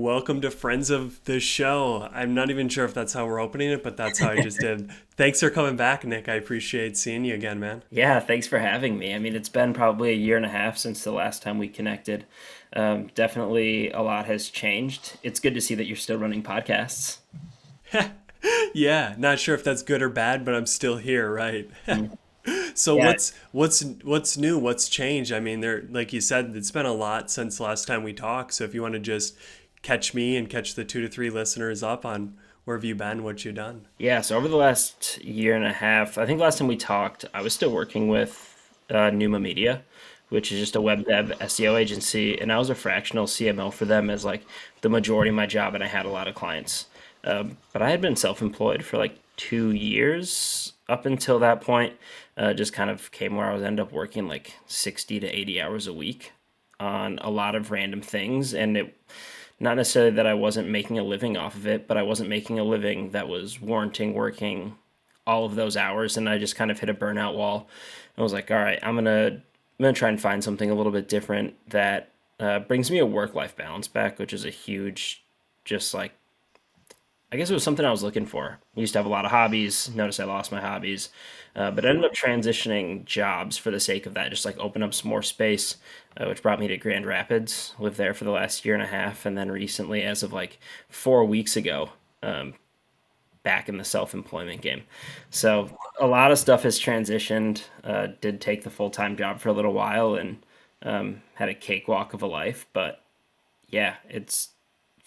welcome to Friends of the Show. I'm not even sure if that's how we're opening it, but that's how I just did. Thanks for coming back, Nick. I appreciate seeing you again, man. Yeah, thanks for having me. I mean, it's been probably a year and a half since the last time we connected. Definitely a lot has changed. It's good to see that you're still running podcasts. Yeah, not sure if that's good or bad, but I'm still here, right? Mm. So Yeah, what's new? What's changed? I mean, there, like you said, it's been a lot since last time we talked. So if you want to just catch me and catch the 2 to 3 listeners up on where have you been, what you done. yeah. So over the last year and a half, I think last time we talked, I was still working with Numa Media, which is just a web dev SEO agency, and I was a fractional CMO for them as like the majority of my job, and I had a lot of clients. But I had been self-employed for like 2 years up until that point. Just kind of came where I was end up working like 60 to 80 hours a week on a lot of random things, and it not necessarily that I wasn't making a living off of it, but I wasn't making a living that was warranting working all of those hours, and I just kind of hit a burnout wall. I was like, all right, I'm gonna try and find something a little bit different that brings me a work-life balance back, which is a huge, just like I guess it was something I was looking for. I used to have a lot of hobbies. Notice I lost my hobbies, but I ended up transitioning jobs for the sake of that. Just like open up some more space, which brought me to Grand Rapids. Lived there for the last year and a half, and then recently, as of like 4 weeks ago, um, back in the self-employment game. So a lot of stuff has transitioned. Did take the full-time job for a little while and had a cakewalk of a life, but yeah, it's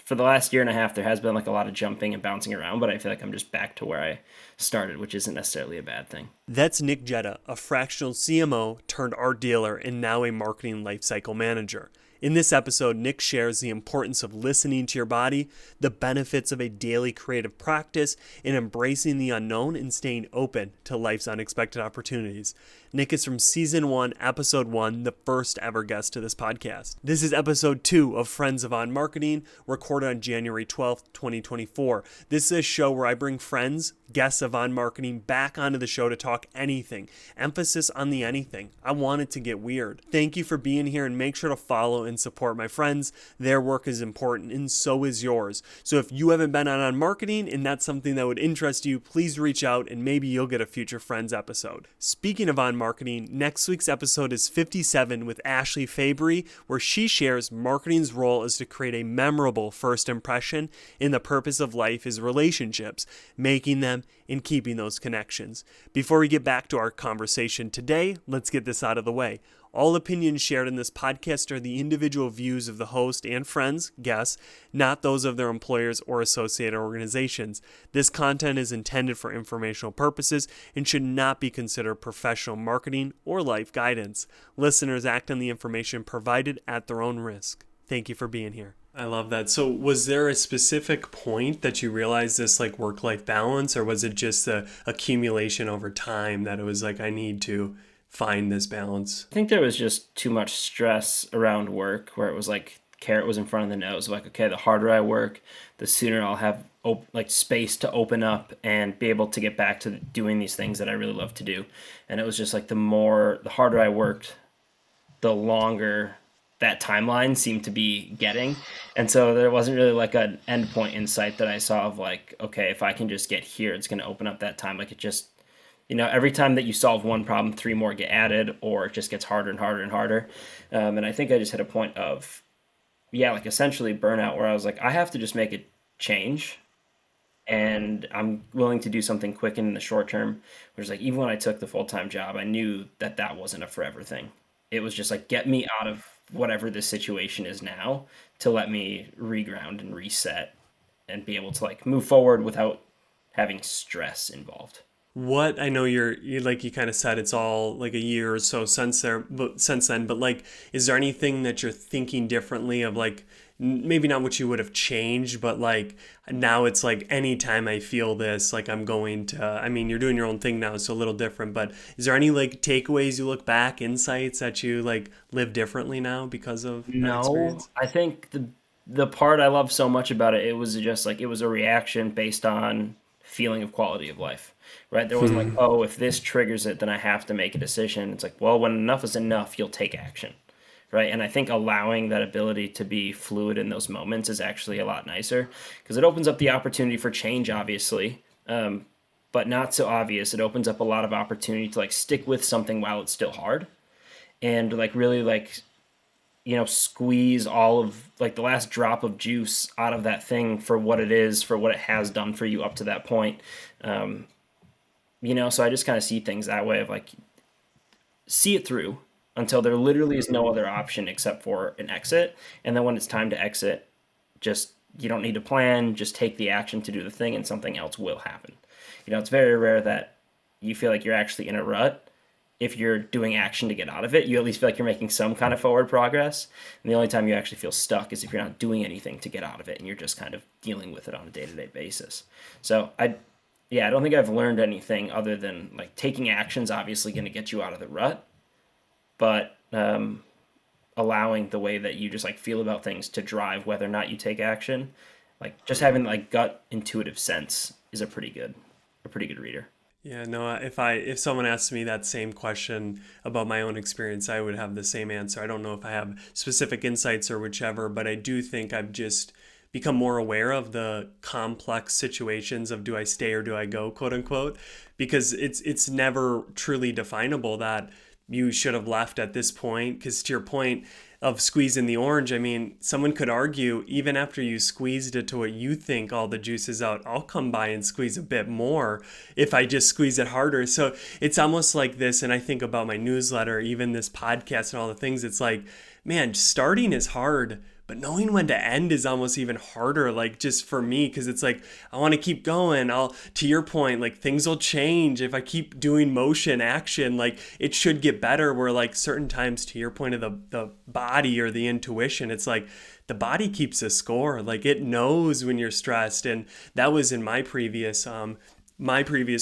for the last year and a half, there has been like a lot of jumping and bouncing around, but I feel like I'm just back to where I started, which isn't necessarily a bad thing. That's Nick Gedda, a fractional CMO turned art dealer and now a marketing lifecycle manager. In this episode, Nick shares the importance of listening to your body, the benefits of a daily creative practice, and embracing the unknown and staying open to life's unexpected opportunities. Nick is from season 1, episode 1, the first ever guest to this podcast. This is episode 2 of Friends of On Marketing, recorded on January 12th, 2024. This is a show where I bring friends, guests of On Marketing back onto the show to talk anything. Emphasis on the anything. I want it to get weird. Thank you for being here, and make sure to follow and support my friends. Their work is important, and so is yours. So if you haven't been on Marketing and that's something that would interest you, please reach out and maybe you'll get a future Friends episode. Speaking of On Marketing, next week's episode is 57 with Ashley Fabry, where she shares marketing's role is to create a memorable first impression, and the purpose of life is relationships, making them and keeping those connections. Before we get back to our conversation today, let's get this out of the way. All opinions shared in this podcast are the individual views of the host and friends, guests, not those of their employers or associated organizations. This content is intended for informational purposes and should not be considered professional marketing or life guidance. Listeners act on the information provided at their own risk. Thank you for being here. I love that. So was there a specific point that you realized this like work-life balance, or was it just the accumulation over time that it was like, I need to find this balance? I think there was just too much stress around work where it was like carrot was in front of the nose. Like, okay, the harder I work, the sooner I'll have like space to open up and be able to get back to doing these things that I really love to do. And it was just like the harder I worked, the longer that timeline seemed to be getting. And so there wasn't really like an endpoint in sight that I saw of like, okay, if I can just get here, it's going to open up that time. Like it just, every time that you solve one problem, three more get added, or it just gets harder and harder and harder. And I think I just hit a point of, yeah, like essentially burnout where I was like, I have to just make a change, and I'm willing to do something quick in the short term. Which is like, even when I took the full-time job, I knew that that wasn't a forever thing. It was just like, get me out of whatever this situation is now to let me reground and reset and be able to like move forward without having stress involved. What I know you like you kind of said it's all like a year or so since then, but like, is there anything that you're thinking differently of, like maybe not what you would have changed, but like now it's like anytime I feel this, like I'm going to, I mean, you're doing your own thing now, so a little different, but is there any like takeaways you look back, insights that you like live differently now because of that No, experience? I think the part I love so much about it, it was just like it was a reaction based on feeling of quality of life, right? There wasn't like, Hmm. oh, if this triggers it, then I have to make a decision. It's like, well, when enough is enough, you'll take action, right? And I think allowing that ability to be fluid in those moments is actually a lot nicer because it opens up the opportunity for change, obviously, but not so obvious. It opens up a lot of opportunity to like stick with something while it's still hard and like really like squeeze all of like the last drop of juice out of that thing for what it is, for what it has done for you up to that point. Um, so I just kind of see things that way of like see it through until there literally is no other option except for an exit. And then when it's time to exit, just you don't need to plan, just take the action to do the thing and something else will happen. It's very rare that you feel like you're actually in a rut. If you're doing action to get out of it, you at least feel like you're making some kind of forward progress. And the only time you actually feel stuck is if you're not doing anything to get out of it and you're just kind of dealing with it on a day-to-day basis. So yeah, I don't think I've learned anything other than like taking action's obviously going to get you out of the rut, but allowing the way that you just like feel about things to drive whether or not you take action, like just having like gut intuitive sense is a pretty good reader. Yeah, no, if someone asked me that same question about my own experience, I would have the same answer. I don't know if I have specific insights or whichever, but I do think I've just become more aware of the complex situations of do I stay or do I go, quote unquote, because it's never truly definable that you should have left at this point. Because to your point of squeezing the orange, I mean, someone could argue even after you squeezed it to what you think all the juice is out, I'll come by and squeeze a bit more if I just squeeze it harder. So it's almost like this. And I think about my newsletter, even this podcast and all the things, it's like, man, starting is hard, but knowing when to end is almost even harder, like just for me, because it's like I want to keep going. To your point, like things will change if I keep doing motion action, like it should get better. Where like certain times, to your point of the body or the intuition, it's like the body keeps a score, like it knows when you're stressed. And that was in my previous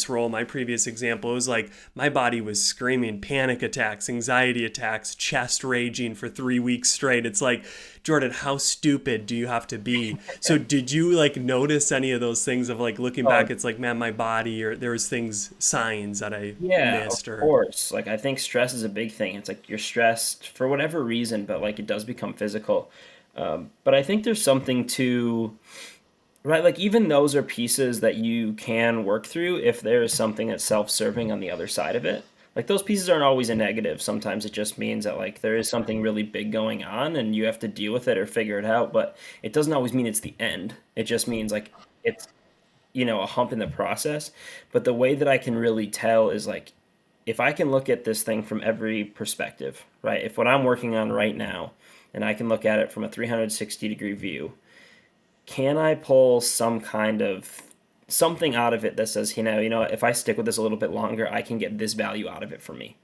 role, my previous example, it was like my body was screaming panic attacks, anxiety attacks, chest raging for 3 weeks straight. It's like, Jordan, how stupid do you have to be? So did you like notice any of those things of like looking Oh, back, it's like, man, my body, or there was signs that I yeah, of missed or course. Like I think stress is a big thing. It's like you're stressed for whatever reason, but like it does become physical. But I think there's something to right, like even those are pieces that you can work through if there is something that's self-serving on the other side of it. Like those pieces aren't always a negative. Sometimes it just means that like there is something really big going on and you have to deal with it or figure it out, but it doesn't always mean it's the end. It just means like it's a hump in the process. But the way that I can really tell is like if I can look at this thing from every perspective, right? If what I'm working on right now and I can look at it from a 360-degree view, can I pull some kind of something out of it that says, if I stick with this a little bit longer, I can get this value out of it for me,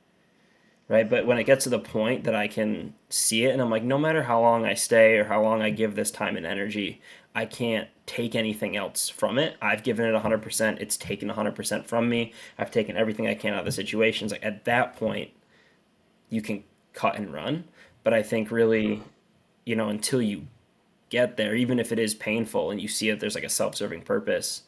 right? But when it gets to the point that I can see it and I'm like, no matter how long I stay or how long I give this time and energy, I can't take anything else from it. I've given it 100%. It's taken 100% from me. I've taken everything I can out of the situations. Like at that point, you can cut and run. But I think really, until you get there, even if it is painful and you see that there's like a self-serving purpose,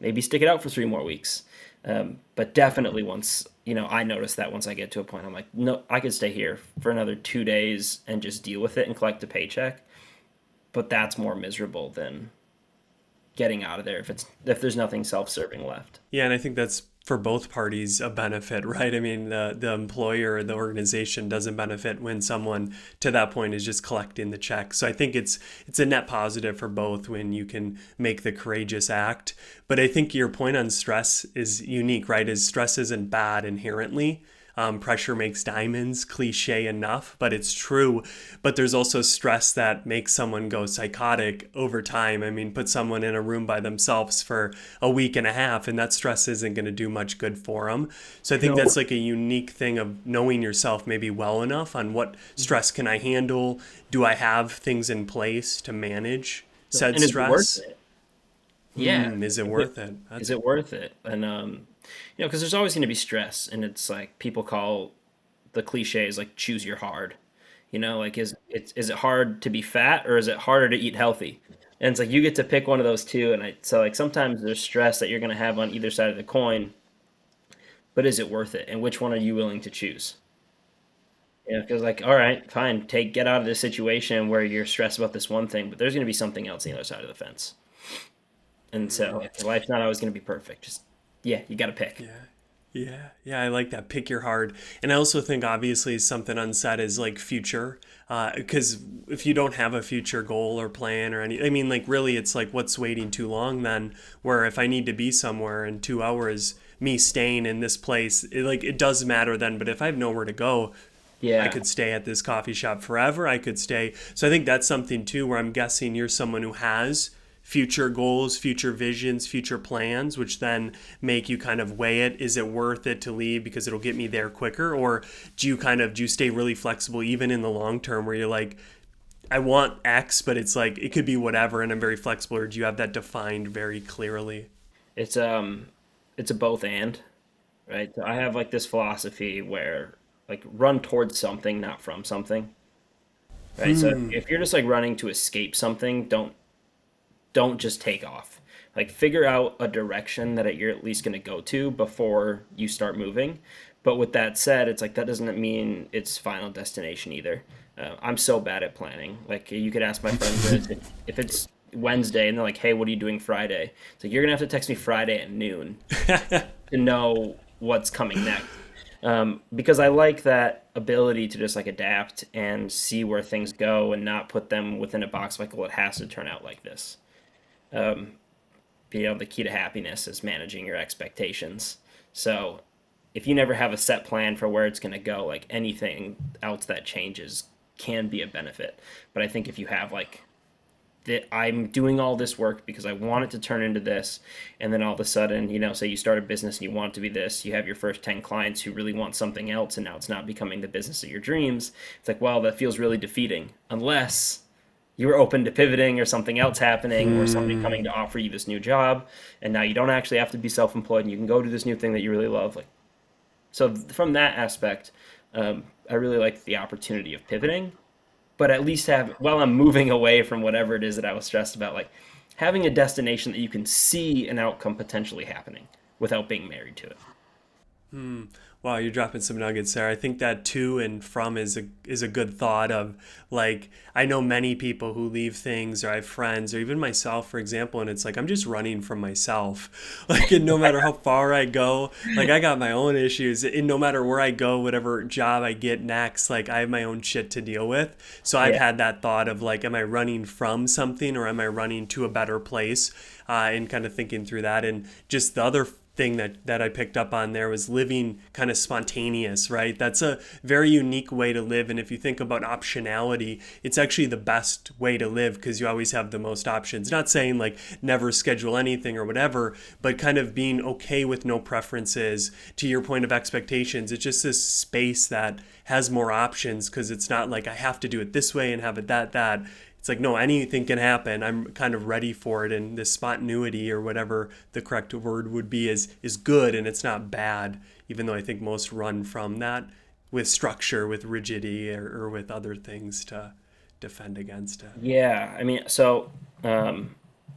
maybe stick it out for 3 more weeks. But definitely once, I notice that once I get to a point, I'm like, no, I could stay here for another 2 days and just deal with it and collect a paycheck. But that's more miserable than getting out of there if there's nothing self-serving left. yeah, and I think that's for both parties a benefit, right? I mean, the employer or the organization doesn't benefit when someone to that point is just collecting the check. So I think it's a net positive for both when you can make the courageous act. But I think your point on stress is unique, right? Is stress isn't bad inherently. Pressure makes diamonds, cliche enough, but it's true. But there's also stress that makes someone go psychotic over time. I mean, put someone in a room by themselves for a week and a half, and that stress isn't going to do much good for them. So I think No. that's like a unique thing of knowing yourself maybe well enough on what stress can I handle? Do I have things in place to manage said And is it worth stress? it? Yeah. Is it Is it worth it? is That's it worth it? And because there's always going to be stress, and it's like people call the cliches like choose your hard. Like is it hard to be fat or is it harder to eat healthy? And it's like you get to pick one of those two. And so like sometimes there's stress that you're going to have on either side of the coin, but is it worth it? And which one are you willing to choose? Yeah, because like, all right, fine, get out of this situation where you're stressed about this one thing, but there's going to be something else on the other side of the fence. And so, like, your life's not always going to be perfect. Just yeah, you got to pick. Yeah. Yeah, yeah, I like that. Pick your hard. And I also think obviously something unsaid is like future. Because if you don't have a future goal or plan or any, I mean, like really, it's like what's waiting too long then? Where if I need to be somewhere in 2 hours, me staying in this place, it does matter then. But if I have nowhere to go, I Yeah, could stay at this coffee shop forever. I could stay. So I think that's something too where I'm guessing you're someone who has future goals, future visions, future plans, which then make you kind of weigh it. Is it worth it to leave because it'll get me there quicker? Or do you stay really flexible even in the long term where you're like, I want X, but it's like it could be whatever and I'm very flexible, or do you have that defined very clearly? it's um, it's a both and, right? So I have like this philosophy where like run towards something, not from something, right? So if you're just like running to escape something, don't just take off. Like figure out a direction that you're at least going to go to before you start moving. But with that said, it's like that doesn't mean it's final destination either. I'm so bad at planning. Like you could ask my friends this if it's Wednesday and they're like, "Hey, what are you doing Friday?" It's like you're gonna have to text me Friday at noon to know what's coming next. Because I like that ability to just like adapt and see where things go and not put them within a box like, well, it has to turn out like this. Um, the key to happiness is managing your expectations. So if you never have a set plan for where it's going to go, like anything else that changes can be a benefit. But I think if you have like that I'm doing all this work because I want it to turn into this, and then all of a sudden, say you start a business and you want it to be this, you have your first 10 clients who really want something else, and now it's not becoming the business of your dreams. It's like, well, that feels really defeating unless you were open to pivoting or something else happening or somebody coming to offer you this new job, and now you don't actually have to be self-employed and you can go do this new thing that you really love. Like, so from that aspect, I really like the opportunity of pivoting, but at least have, while I'm moving away from whatever it is that I was stressed about, like having a destination that you can see an outcome potentially happening without being married to it. Wow, you're dropping some nuggets there. I think that to and from is a good thought of like I know many people who leave things, or I have friends or even myself for example, and it's like I'm just running from myself. Like and no matter how far I go, like I got my own issues and no matter where I go, whatever job I get next, like I have my own shit to deal with. So I've Yeah. had that thought of like am I running from something or am I running to a better place? And kind of thinking through that and just the other thing that I picked up on there was living kind of spontaneous, right? That's a very unique way to live. And if you think about optionality, it's actually the best way to live because you always have the most options. Not saying like never schedule anything or whatever, but kind of being okay with no preferences to your point of expectations. It's just this space that has more options because it's not like I have to do it this way and have it that it's like no, anything can happen. I'm kind of ready for it, and this spontaneity or whatever the correct word would be is good, and it's not bad. Even though I think most run from that with structure, with rigidity, or with other things to defend against it. Yeah, I mean, so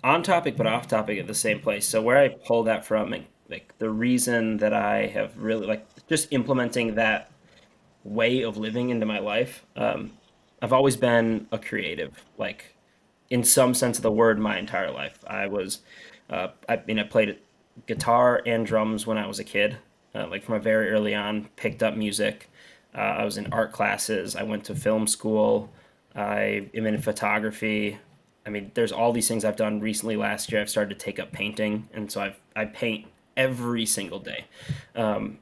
on topic but off topic at the same place. So where I pull that from, and like the reason that I have really like just implementing that way of living into my life. I've always been a creative, like in some sense of the word, my entire life. I mean, I played guitar and drums when I was a kid, like from a very early on. Picked up music. I was in art classes. I went to film school. I am in photography. I mean, there's all these things I've done recently. Last year, I've started to take up painting, and so I paint every single day. Um,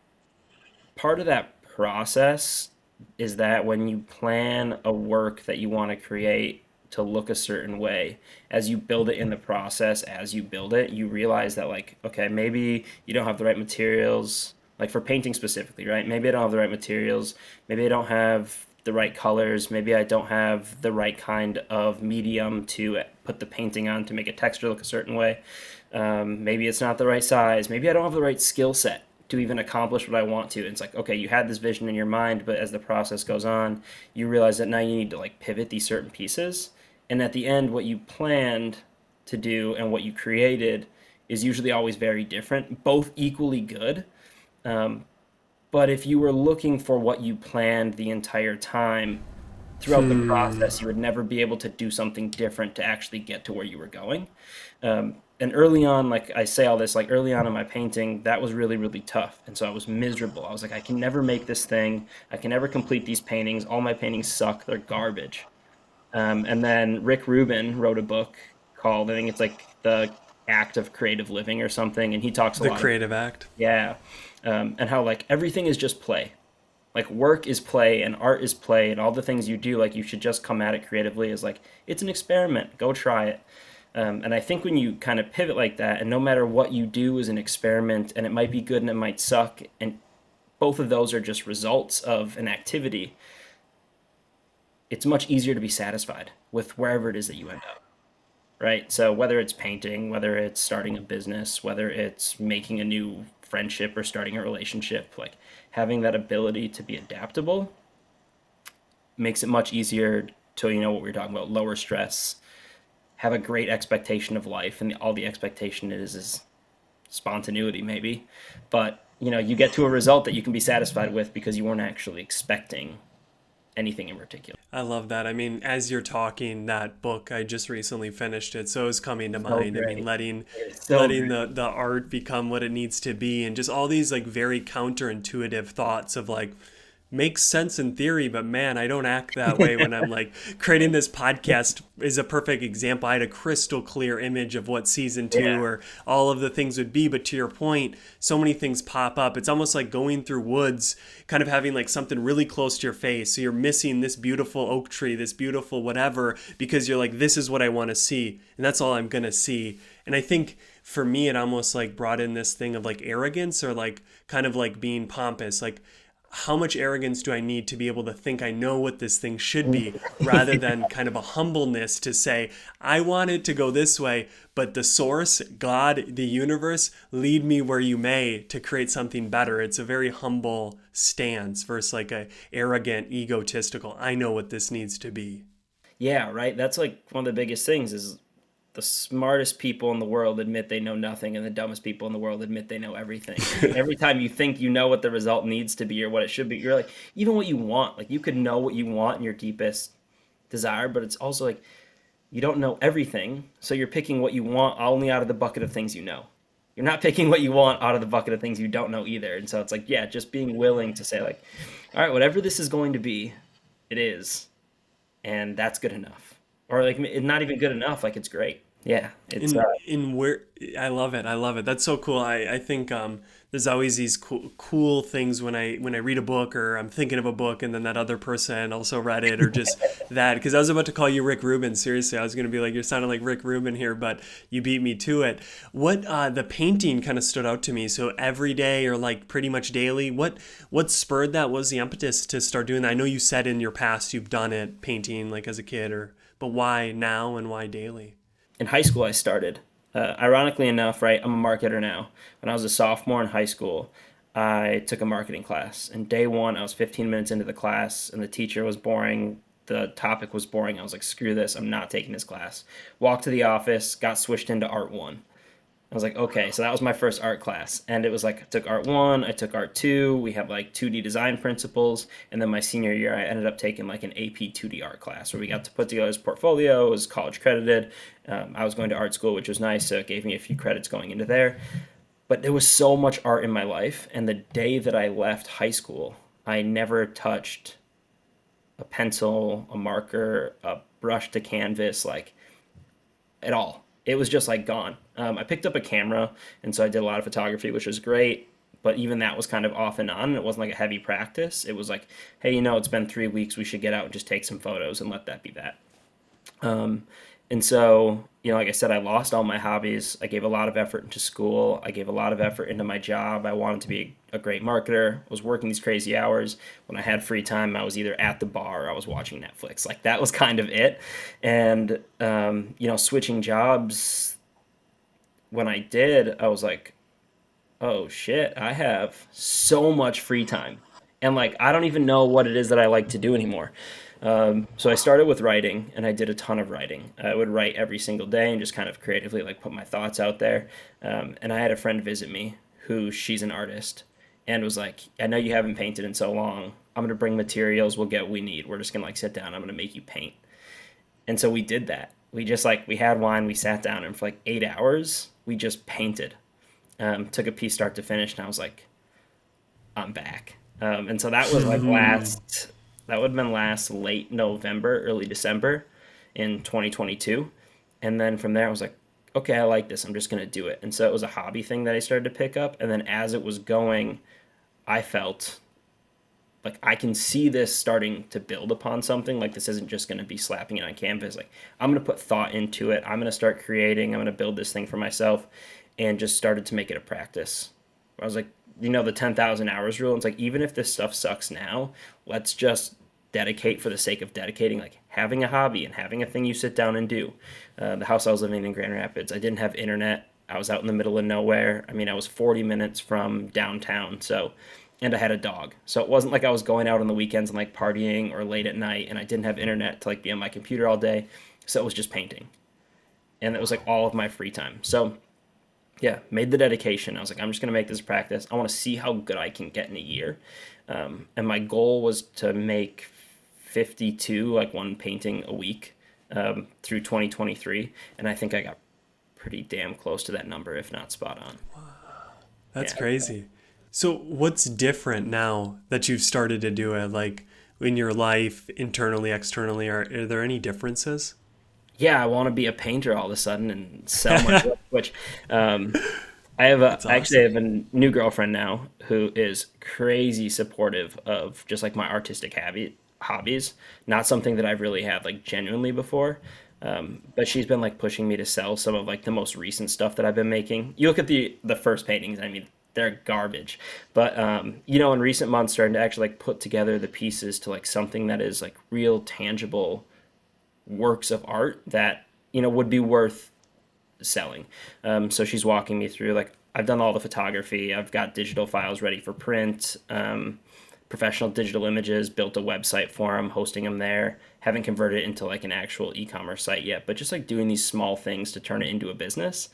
Part of that process is that when you plan a work that you want to create to look a certain way, as you build it in the process, as you build it, you realize that, like, okay, maybe you don't have the right materials, like for painting specifically, right? Maybe I don't have the right materials. Maybe I don't have the right colors. Maybe I don't have the right kind of medium to put the painting on to make a texture look a certain way. Maybe it's not the right size. Maybe I don't have the right skill set to even accomplish what I want to. And it's like, okay, you had this vision in your mind, but as the process goes on, you realize that now you need to like pivot these certain pieces. And at the end, what you planned to do and what you created is usually always very different, both equally good. Um, But if you were looking for what you planned the entire time, throughout the process, you would never be able to do something different to actually get to where you were going. And early on, like I say all this, like early on in my painting, that was really, really tough. And so I was miserable. I was like, I can never make this thing. I can never complete these paintings. All my paintings suck. They're garbage. And then Rick Rubin wrote a book called, I think it's like The Act of Creative Living or something. And he talks a The lot about, creative act. yeah, and how like everything is just play. Like work is play and art is play and all the things you do, like you should just come at it creatively as like, it's an experiment, go try it. And I think when you kind of pivot like that, and no matter what you do is an experiment, and it might be good and it might suck, and both of those are just results of an activity, it's much easier to be satisfied with wherever it is that you end up, right? So whether it's painting, whether it's starting a business, whether it's making a new friendship or starting a relationship, like having that ability to be adaptable makes it much easier to, what we were talking about, lower stress, have a great expectation of life, and all the expectation is spontaneity maybe, but you get to a result that you can be satisfied with because you weren't actually expecting anything in particular. I love that. I mean, as you're talking, that book, I just recently finished it, so it's coming to So mind. I mean, great. letting It's so letting great. the art become what it needs to be, and just all these like very counterintuitive thoughts of like makes sense in theory, but man, I don't act that way when I'm like creating this podcast is a perfect example. I had a crystal clear image of what season Yeah. two or all of the things would be, but to your point, so many things pop up. It's almost like going through woods, kind of having like something really close to your face. So you're missing this beautiful oak tree, this beautiful whatever, because you're like, this is what I want to see, and that's all I'm gonna see. And I think for me, it almost like brought in this thing of like arrogance or like kind of like being pompous, like how much arrogance do I need to be able to think I know what this thing should be rather than kind of a humbleness to say, I want it to go this way, but the source, God, the universe, lead me where you may to create something better. It's a very humble stance versus like a arrogant, egotistical, I know what this needs to be. Yeah, right. That's like one of the biggest things is the smartest people in the world admit they know nothing, and the dumbest people in the world admit they know everything. And every time you think you know what the result needs to be or what it should be, you're like, even what you want, like you could know what you want in your deepest desire, but it's also like you don't know everything. So you're picking what you want only out of the bucket of things you know. You're not picking what you want out of the bucket of things you don't know either. And so it's like, yeah, just being willing to say, like, all right, whatever this is going to be, it is. And that's good enough. Or like, not even good enough, like, it's great. Yeah, it's In where I love it. I love it. That's so cool. I think there's always these cool things when I read a book or I'm thinking of a book and then that other person also read it or just that because I was about to call you Rick Rubin. Seriously, I was going to be like you're sounding like Rick Rubin here, but you beat me to it. What the painting kind of stood out to me. So every day or like pretty much daily. What spurred that? What was the impetus to start doing that? I know you said in your past you've done it painting like as a kid or but why now and why daily? in high school I started. Ironically enough, right, I'm a marketer now. When I was a sophomore in high school, I took a marketing class. And day one, I was 15 minutes into the class, and the teacher was boring. The topic was boring. I was like, screw this, I'm not taking this class. Walked to the office, got switched into Art 1. I was like, okay, so that was my first art class. And it was like, I took art one, I took art two. We have like 2D design principles. And then my senior year, I ended up taking like an AP 2D art class where we got to put together this portfolio. It was college credited. I was going to art school, which was nice. So it gave me a few credits going into there. But there was so much art in my life. And the day that I left high school, I never touched a pencil, a marker, a brush to canvas, like at all. It was just like gone. I picked up a camera, and so I did a lot of photography, which was great. But even that was kind of off and on. It wasn't like a heavy practice. It was like, hey, it's been 3 weeks. We should get out and just take some photos and let that be that. Um, and so, like I said, I lost all my hobbies. I gave a lot of effort into school. I gave a lot of effort into my job. I wanted to be a great marketer. I was working these crazy hours. When I had free time, I was either at the bar or I was watching Netflix. Like that was kind of it. And, switching jobs, when I did, I was like, oh shit, I have so much free time. And like, I don't even know what it is that I like to do anymore. So I started with writing and I did a ton of writing. I would write every single day and just kind of creatively like put my thoughts out there. And I had a friend visit me who she's an artist and was like, I know you haven't painted in so long. I'm gonna bring materials. We'll get what we need. We're just gonna like sit down. I'm gonna make you paint. And so we did that. We just like we had wine. We sat down and for like 8 hours we just painted. Took a piece start to finish, and I was like, I'm back. And so that was like last. That would have been last late November, early December, in 2022. And then from there, I was like, okay, I like this. I'm just gonna do it. And so it was a hobby thing that I started to pick up. And then as it was going, I felt like I can see this starting to build upon something. Like this isn't just going to be slapping it on canvas. Like I'm going to put thought into it. I'm going to start creating. I'm going to build this thing for myself, and just started to make it a practice. I was like, the 10,000 hours rule. It's like, even if this stuff sucks now, let's just dedicate for the sake of dedicating, like having a hobby and having a thing you sit down and do. The house I was living in Grand Rapids, I didn't have internet. I was out in the middle of nowhere. I mean, I was 40 minutes from downtown. So, and I had a dog. So it wasn't like I was going out on the weekends and like partying or late at night, and I didn't have internet to like be on my computer all day. So it was just painting. And it was like all of my free time. So yeah, made the dedication. I was like, I'm just gonna make this practice. I want to see how good I can get in a year. And my goal was to make 52, like one painting a week, through 2023. And I think I got pretty damn close to that number, if not spot on. That's Yeah. crazy. So what's different now that you've started to do it, like in your life, internally, externally? Are there any differences? Yeah, I want to be a painter all of a sudden and sell my work, which um, That's I actually awesome. have a new girlfriend now who is crazy supportive of just like my artistic hobbies. Not something that I've really had like genuinely before. But she's been like pushing me to sell some of like the most recent stuff that I've been making. You look at the first paintings, I mean, they're garbage. But in recent months starting to actually like put together the pieces to like something that is like real tangible works of art that would be worth selling. So she's walking me through like I've done all the photography. I've got digital files ready for print. Professional digital images. Built a website for them, hosting them there. Haven't converted it into like an actual e-commerce site yet, but just like doing these small things to turn it into a business.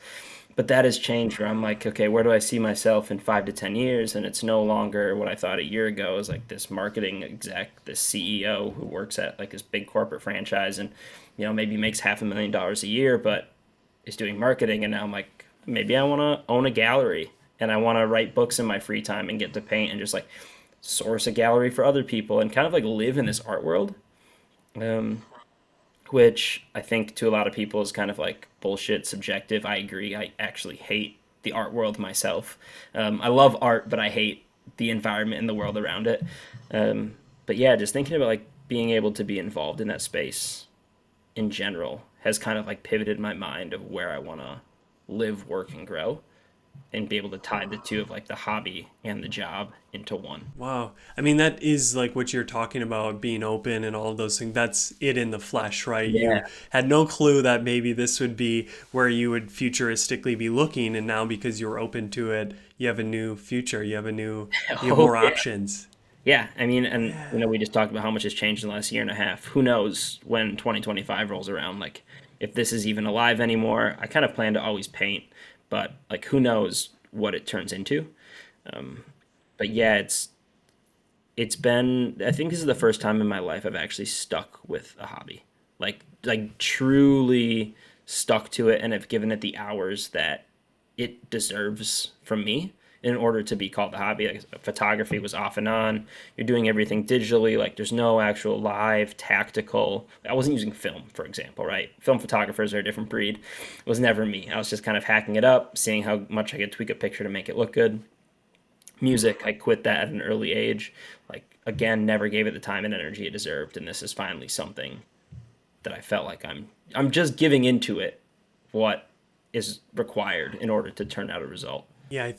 But that has changed where I'm like, okay, where do I see myself in 5 to 10 years? And it's no longer what I thought a year ago is like this marketing exec, this CEO who works at like this big corporate franchise and, maybe makes $500,000 a year, but is doing marketing. And now I'm like, maybe I want to own a gallery and I want to write books in my free time and get to paint and just like source a gallery for other people and kind of like live in this art world. Um, which I think to a lot of people is kind of like bullshit, subjective. I agree. I actually hate the art world myself. I love art, but I hate the environment and the world around it. But yeah, just thinking about like being able to be involved in that space in general has kind of like pivoted my mind of where I want to live, work, and grow, and be able to tie the two of like the hobby and the job into one. Wow. I mean, that is like what you're talking about, being open and all of those things. That's it in the flesh, right? You Yeah. had no clue that maybe this would be where you would futuristically be looking, and now because you're open to it, you have a new future. You have Oh more yeah. options. Yeah, I mean, and Yeah. we just talked about how much has changed in the last year and a half. Who knows when 2025 rolls around? Like, if this is even alive anymore. I kind of plan to always paint, but like, who knows what it turns into? But yeah, it's been. I think this is the first time in my life I've actually stuck with a hobby, like truly stuck to it, and have given it the hours that it deserves from me in order to be called a hobby. Like photography was off and on. You're doing everything digitally. Like there's no actual live tactical. I wasn't using film, for example, right? Film photographers are a different breed. It was never me. I was just kind of hacking it up, seeing how much I could tweak a picture to make it look good. Music, I quit that at an early age. Like again, never gave it the time and energy it deserved, and this is finally something that I felt like I'm just giving into it what is required in order to turn out a result. Yeah,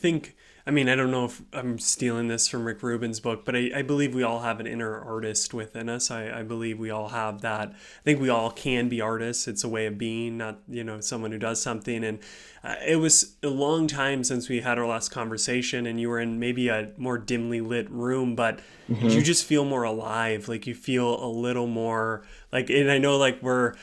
I mean, I don't know if I'm stealing this from Rick Rubin's book, but I believe we all have an inner artist within us. I believe we all have that. I think we all can be artists. It's a way of being, not, someone who does something. And it was a long time since we had our last conversation, and you were in maybe a more dimly lit room, but you Hmm. just feel more alive. Like you feel a little more like, and I know like we're,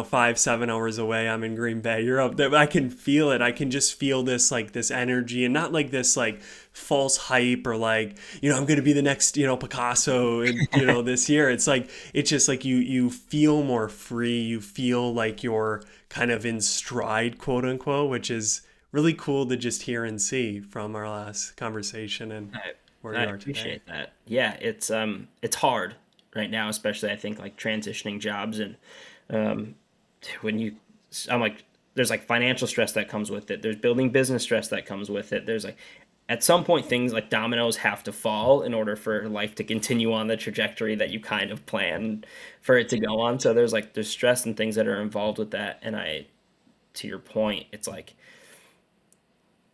5, 7 hours away. I'm in Green Bay. You're up there. I can feel it. I can just feel this, like this energy, and not like this, like false hype or like, I'm going to be the next, Picasso and, this year. It's like, it's just like you feel more free. You feel like you're kind of in stride, quote unquote, which is really cool to just hear and see from our last conversation and I, where I you are today. appreciate that. Yeah, it's hard right now, especially I think like transitioning jobs and um, when you, I'm like, there's like financial stress that comes with it. There's building business stress that comes with it. There's like, at some point, things like dominoes have to fall in order for life to continue on the trajectory that you kind of plan for it to go on. So there's stress and things that are involved with that. And to your point, it's like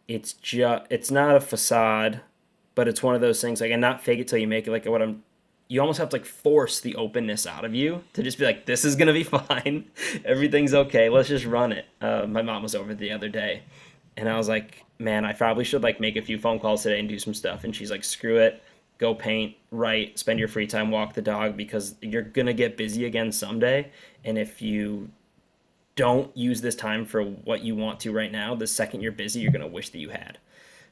it's not a facade, but it's one of those things like and not fake it till you make it. Like what I'm you almost have to like force the openness out of you to just be like, this is gonna be fine. Everything's okay. Let's just run it. My mom was over the other day, and I was like, man, I probably should like make a few phone calls today and do some stuff. And she's like, screw it. Go paint, write, spend your free time, walk the dog because you're gonna get busy again someday. And if you don't use this time for what you want to right now, the second you're busy, you're gonna wish that you had.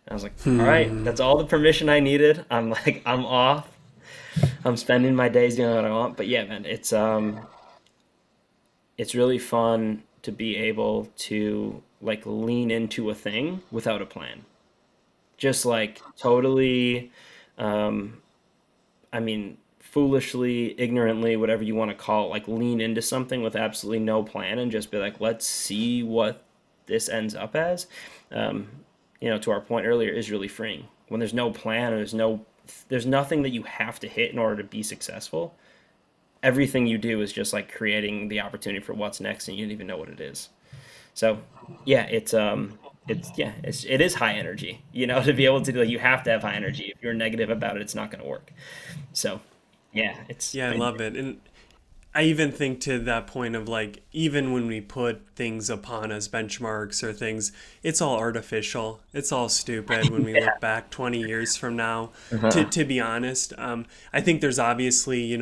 And I was like, all right, Hmm. that's all the permission I needed. I'm like, I'm off. I'm spending my days doing what I want. But yeah, man, it's really fun to be able to like lean into a thing without a plan. Just like totally um I mean foolishly, ignorantly, whatever you want to call it, like lean into something with absolutely no plan and just be like, let's see what this ends up as. Um, to our point earlier, is really freeing. When there's no plan or there's nothing that you have to hit in order to be successful. Everything you do is just like creating the opportunity for what's next, and you don't even know what it is. So, yeah, it is high energy. To be able to do, like, you have to have high energy. If you're negative about it, it's not going to work. So, yeah, Yeah, I love it. And I even think to that point of like, even when we put things upon us, benchmarks or things, it's all artificial. It's all stupid when we yeah. look back 20 years from now. To, Uh-huh. to be honest, I think there's obviously,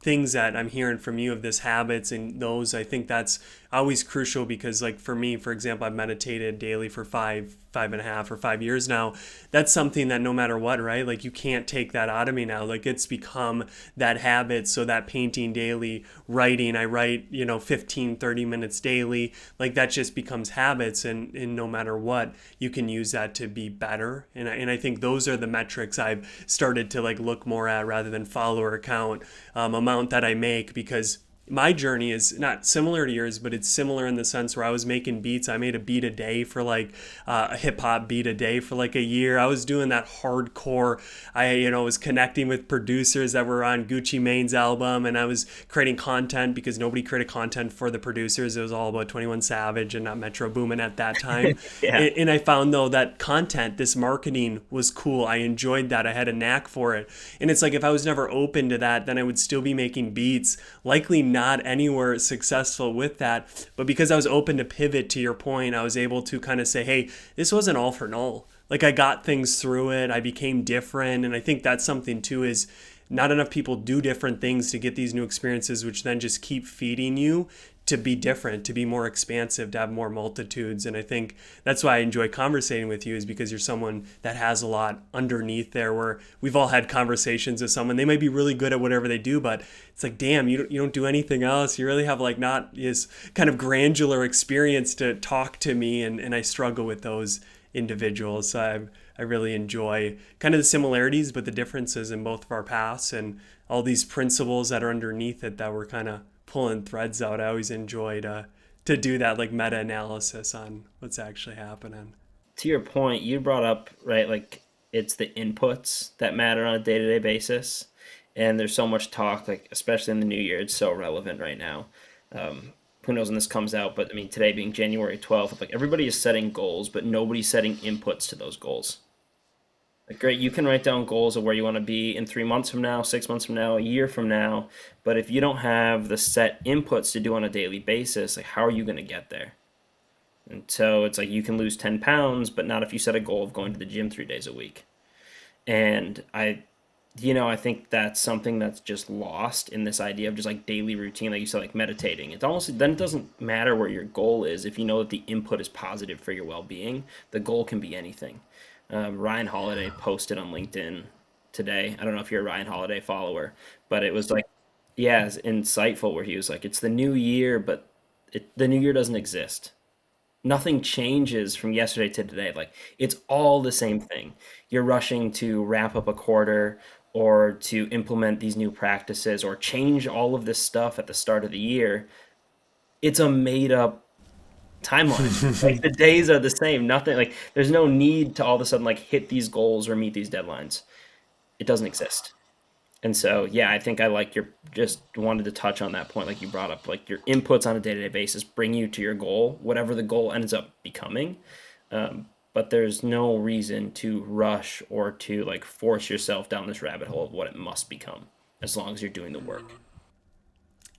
things that I'm hearing from you of this habits and those, I think that's always crucial because like for me, for example, I've meditated daily for 5.5 or 5 years now. That's something that no matter what, right? Like you can't take that out of me now. Like it's become that habit. So that painting daily, writing, I write, 15, 30 minutes daily. Like that just becomes habits and no matter what, you can use that to be better. And I think those are the metrics I've started to like look more at rather than follower count, amount that I make because my journey is not similar to yours, but it's similar in the sense where I was making beats. I made a beat a day for like a hip hop beat a day for like a year. I was doing that hardcore. I, was connecting with producers that were on Gucci Mane's album and I was creating content because nobody created content for the producers. It was all about 21 Savage and not Metro Boomin at that time. Yeah. And I found though that content, this marketing was cool. I enjoyed that. I had a knack for it. And it's like if I was never open to that, then I would still be making beats, likely not anywhere successful with that. But because I was open to pivot to your point, I was able to kind of say, hey, this wasn't all for null. Like I got things through it. I became different. And I think that's something too is not enough people do different things to get these new experiences, which then just keep feeding you to be different, to be more expansive, to have more multitudes. And I think that's why I enjoy conversating with you is because you're someone that has a lot underneath there where we've all had conversations with someone. They might be really good at whatever they do, but it's like, damn, you don't do anything else. You really have like not this kind of granular experience to talk to me. And I struggle with those individuals. So I really enjoy kind of the similarities, but the differences in both of our paths and all these principles that are underneath it that we're kind of pulling threads out. I always enjoy to do that like meta analysis on what's actually happening. To your point, you brought up, right, like it's the inputs that matter on a day-to-day basis. And there's so much talk, like especially in the new year, it's so relevant right now. Who knows when this comes out, but I mean, today being January 12th, like everybody is setting goals, but nobody's setting inputs to those goals. Like, great, you can write down goals of where you want to be in 3 months from now, 6 months from now, a year from now. But if you don't have the set inputs to do on a daily basis, like how are you going to get there? And so it's like you can lose 10 pounds, but not if you set a goal of going to the gym 3 days a week. And I think that's something that's just lost in this idea of just like daily routine, like you said, like meditating. It's almost then it doesn't matter where your goal is if you know that the input is positive for your well being. The goal can be anything. Ryan Holiday posted on LinkedIn today. I don't know if you're a Ryan Holiday follower, but it was like, yeah, it's insightful where he was like, it's the new year, but the new year doesn't exist. Nothing changes from yesterday to today. Like it's all the same thing. You're rushing to wrap up a quarter or to implement these new practices or change all of this stuff at the start of the year. It's a made up timeline. Like the days are the same. Nothing like there's no need to all of a sudden like hit these goals or meet these deadlines. It doesn't exist. And so, yeah, I think I like your just wanted to touch on that point, like you brought up, like your inputs on a day to day basis bring you to your goal, whatever the goal ends up becoming. But there's no reason to rush or to like force yourself down this rabbit hole of what it must become, as long as you're doing the work.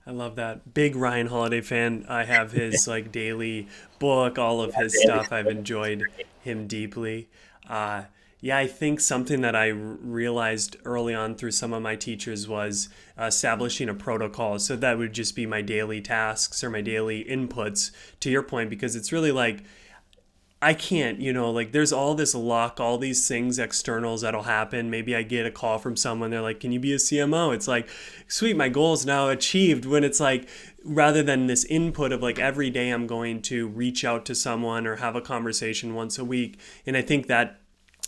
I love that. Big Ryan Holiday fan. I have his like daily book, all of his Yeah, stuff. I've enjoyed him deeply. Uh, yeah, I think something that I realized early on through some of my teachers was establishing a protocol. So that would just be my daily tasks or my daily inputs, to your point, because it's really like I can't, like there's all this luck, all these things, externals that'll happen. Maybe I get a call from someone, they're like, can you be a CMO? It's like, sweet, my goal is now achieved. When it's like, rather than this input of like every day I'm going to reach out to someone or have a conversation once a week. And I think that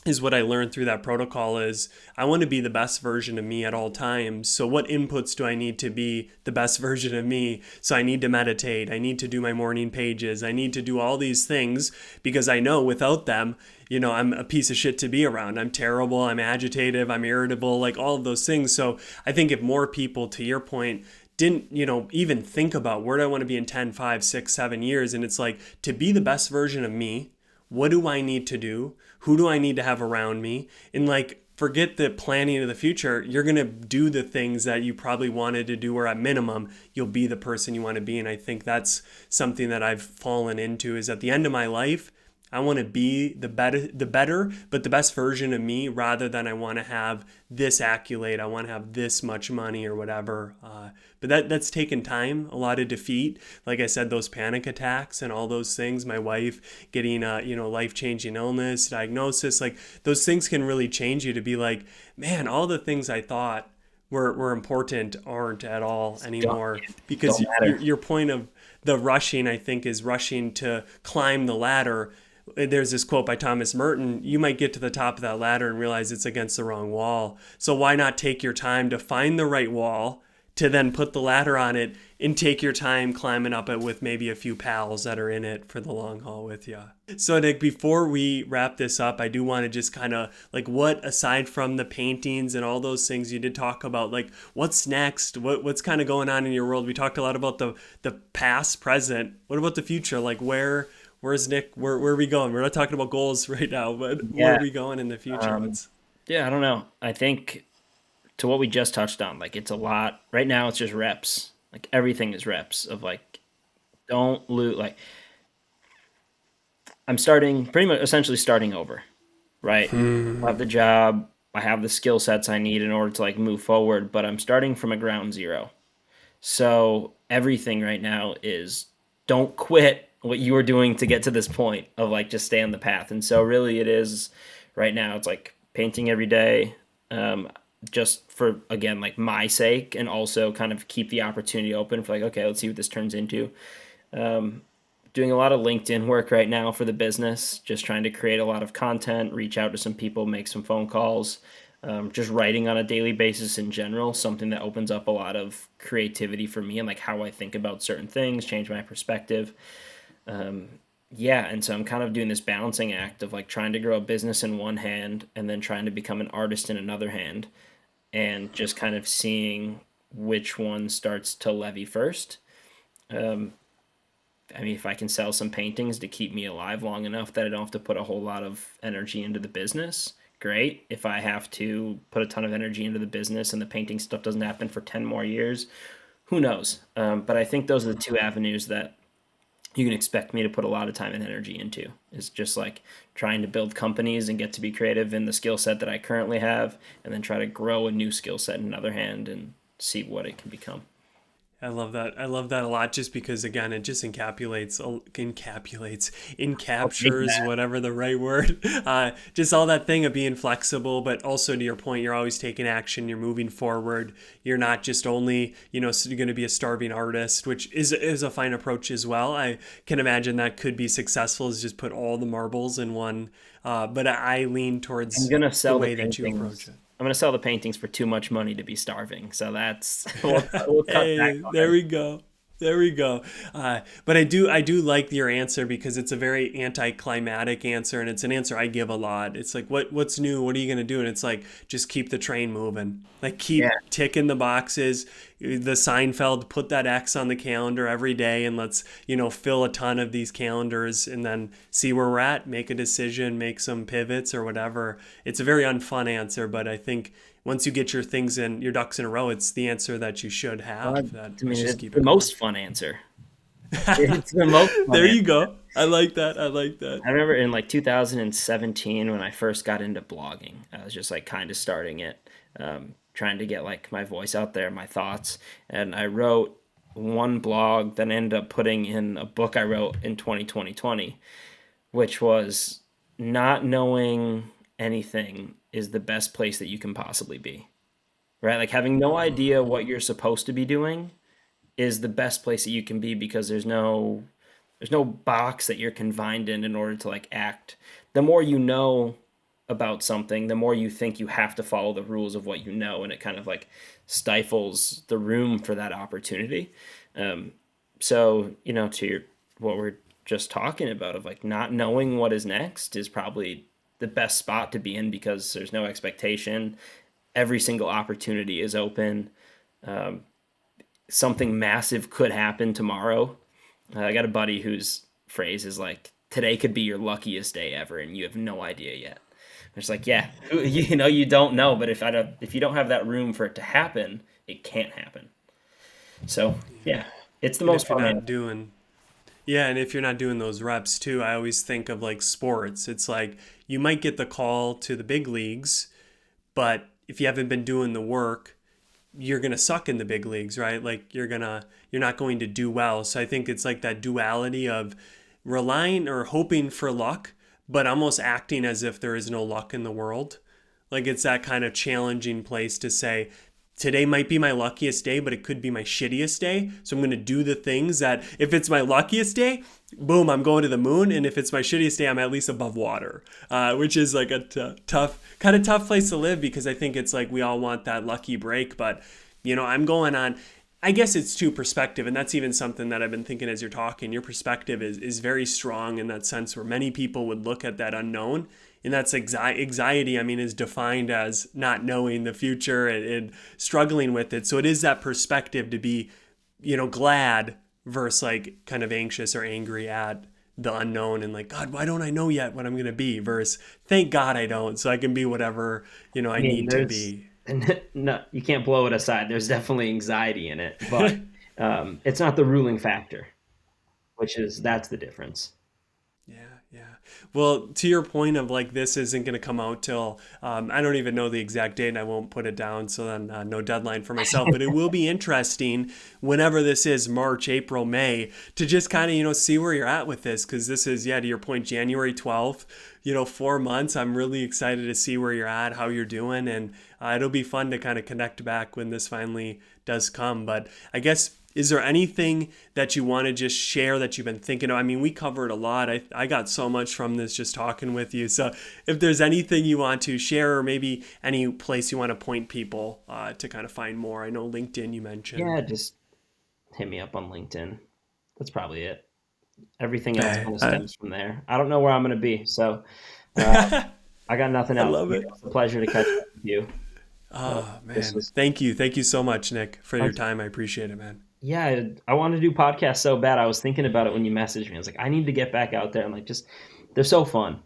is what I learned through that protocol is I want to be the best version of me at all times. So what inputs do I need to be the best version of me? So I need to meditate. I need to do my morning pages. I need to do all these things because I know without them, I'm a piece of shit to be around. I'm terrible. I'm agitative. I'm irritable, like all of those things. So I think if more people, to your point, didn't even think about where do I want to be in 10, 5, 6, 7 years, and it's like to be the best version of me, what do I need to do? Who do I need to have around me? And like, forget the planning of the future. You're going to do the things that you probably wanted to do, or at minimum, you'll be the person you want to be. And I think that's something that I've fallen into is at the end of my life, I want to be the better, but the best version of me rather than I want to have this accolade. I want to have this much money or whatever. But that's taken time, a lot of defeat. Like I said, those panic attacks and all those things. My wife getting a life-changing illness, diagnosis, like those things can really change you to be like, man, all the things I thought were important aren't at all Don't, anymore. don't Because matter. your point of the rushing, I think, is rushing to climb the ladder. There's this quote by Thomas Merton: you might get to the top of that ladder and realize it's against the wrong wall. So why not take your time to find the right wall, to then put the ladder on it and take your time climbing up it with maybe a few pals that are in it for the long haul with you. So Nick, before we wrap this up, I do want to just kind of like, what, aside from the paintings and all those things you did talk about, like what's next? What's kind of going on in your world? We talked a lot about the past, present. What about the future? Like where's Nick? Where are we going? We're not talking about goals right now, but where are Yeah. we going in the future? Um, yeah, I don't know. I think to what we just touched on, like it's a lot. Right now, it's just reps. Like everything is reps of like, don't lose. Like I'm starting pretty much essentially starting over, right? I have the job. I have the skill sets I need in order to like move forward, but I'm starting from a ground zero. So everything right now is don't quit what you were doing to get to this point of like just stay on the path. And so really it is right now it's like painting every day, um, just for again like my sake and also kind of keep the opportunity open for like okay let's see what this turns into. Doing a lot of LinkedIn work right now for the business, just trying to create a lot of content, reach out to some people, make some phone calls, just writing on a daily basis in general, something that opens up a lot of creativity for me and like how I think about certain things, change my perspective. Yeah, and so I'm kind of doing this balancing act of like trying to grow a business in one hand and then trying to become an artist in another hand and just kind of seeing which one starts to levy first. Um, I mean, if I can sell some paintings to keep me alive long enough that I don't have to put a whole lot of energy into the business, great. If I have to put a ton of energy into the business and the painting stuff doesn't happen for 10 more years, who knows? But I think those are the two avenues that you can expect me to put a lot of time and energy into. Is just like trying to build companies and get to be creative in the skill set that I currently have, and then try to grow a new skill set in another hand and see what it can become. I love that. I love that a lot just because again it just I'll take encaptures that. whatever the right word. Just all that thing of being flexible, but also to your point, you're always taking action, you're moving forward. You're not just only, going to be a starving artist, which is a fine approach as well. I can imagine that could be successful is just put all the marbles in one. But I lean I'm towards gonna the sell the way that you approach paintings. it. I'm gonna sell the paintings for too much money to be starving. So that's we'll cut back Hey, on there it. we go. There we go. But I do like your answer because it's a very anticlimactic answer, and it's an answer I give a lot. It's like, what's new? What are you gonna do? And it's like, just keep the train moving. Like, Yeah. keep ticking the boxes. The Seinfeld, put that X on the calendar every day, and let's fill a ton of these calendars, and then see where we're at. Make a decision, make some pivots or whatever. It's a very unfun answer, but I think once you get your things in your ducks in a row, it's the answer that you should Well, have. That I let's mean, just it's keep the it going. most fun answer. It's the most fun There answer. you go. I like that. I like that. I remember in like 2017 when I first got into blogging, I was just like kind of starting it, trying to get like my voice out there, my thoughts. And I wrote one blog that ended up putting in a book I wrote in 2020, which was not knowing anything is the best place that you can possibly be, right? Like having no idea what you're supposed to be doing is the best place that you can be because there's no box that you're confined in order to like act. The more you know about something, the more you think you have to follow the rules of what you know, and it kind of like stifles the room for that opportunity. Um, so to what we're just talking about of like not knowing what is next is probably the best spot to be in because there's no expectation. Every single opportunity is open. Something massive could happen tomorrow. I got a buddy whose phrase is like, "Today could be your luckiest day ever, and you have no idea yet." It's like, yeah, you don't know, but if you don't have that room for it to happen, it can't happen. So yeah, it's the And most if you're fun not answer. doing Yeah, and if you're not doing those reps too, I always think of like sports. It's like you might get the call to the big leagues, but if you haven't been doing the work, you're going to suck in the big leagues, right? Like you're not going to do well. So I think it's like that duality of relying or hoping for luck, but almost acting as if there is no luck in the world. Like it's that kind of challenging place to say, today might be my luckiest day, but it could be my shittiest day. So I'm going to do the things that, if it's my luckiest day, boom, I'm going to the moon. And if it's my shittiest day, I'm at least above water, which is like a tough place to live because I think it's like we all want that lucky break. But, I'm going on. I guess it's too perspective, and that's even something that I've been thinking as you're talking. Your perspective is very strong in that sense, where many people would look at that unknown, and that's anxiety. I mean, is defined as not knowing the future and struggling with it. So it is that perspective to be, glad versus like kind of anxious or angry at the unknown and like, God, why don't I know yet what I'm gonna be? Versus thank God I don't, so I can be whatever I I mean, need to there's be. no, you can't blow it aside. There's definitely anxiety in it, but it's not the ruling factor, that's the difference. Yeah, yeah. Well, to your point of like this isn't going to come out till I don't even know the exact date, and I won't put it down. So then no deadline for myself. But it will be interesting whenever this is March, April, May to just kind of see where you're at with this because this is to your point January 12th. 4 months. I'm really excited to see where you're at, how you're doing, and it'll be fun to kind of connect back when this finally does come. But I guess is there anything that you want to just share that you've been thinking of? I mean, we covered a lot. I got so much from this just talking with you. So if there's anything you want to share or maybe any place you want to point people to kind of find more. I know LinkedIn you mentioned. Yeah, just hit me up on LinkedIn. That's probably it. Everything else Hey, kind of stems from there. I don't know where I'm going to be, so uh, I got nothing I else. love It it. was a pleasure to catch up with you. Oh, This man. was Thank you. Thank you so much, Nick, for your fun. time. I appreciate it, man. Yeah, I want to do podcasts so bad. I was thinking about it when you messaged me. I was like, I need to get back out there and like just they're so fun.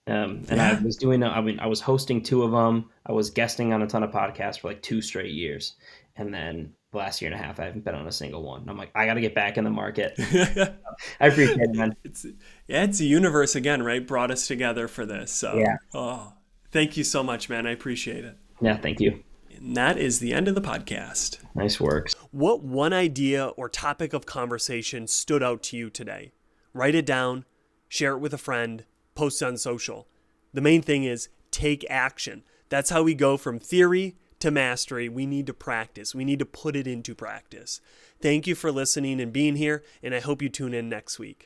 And I Yeah. was doing, I mean, I was hosting two of them. I was guesting on a ton of podcasts for like 2 straight years, and then the last year and a half, I haven't been on a single one. I'm like, I got to get back in the market. I appreciate it, man. it's it's the universe again, right? Brought us together for this. So, Yeah, thank you so much, man. I appreciate it. yeah. Thank you. And that is the end of the podcast. Nice work. What one idea or topic of conversation stood out to you today? Write it down, share it with a friend, post it on social. The main thing is take action. That's how we go from theory to mastery. We need to practice. We need to put it into practice. Thank you for listening and being here, and I hope you tune in next week.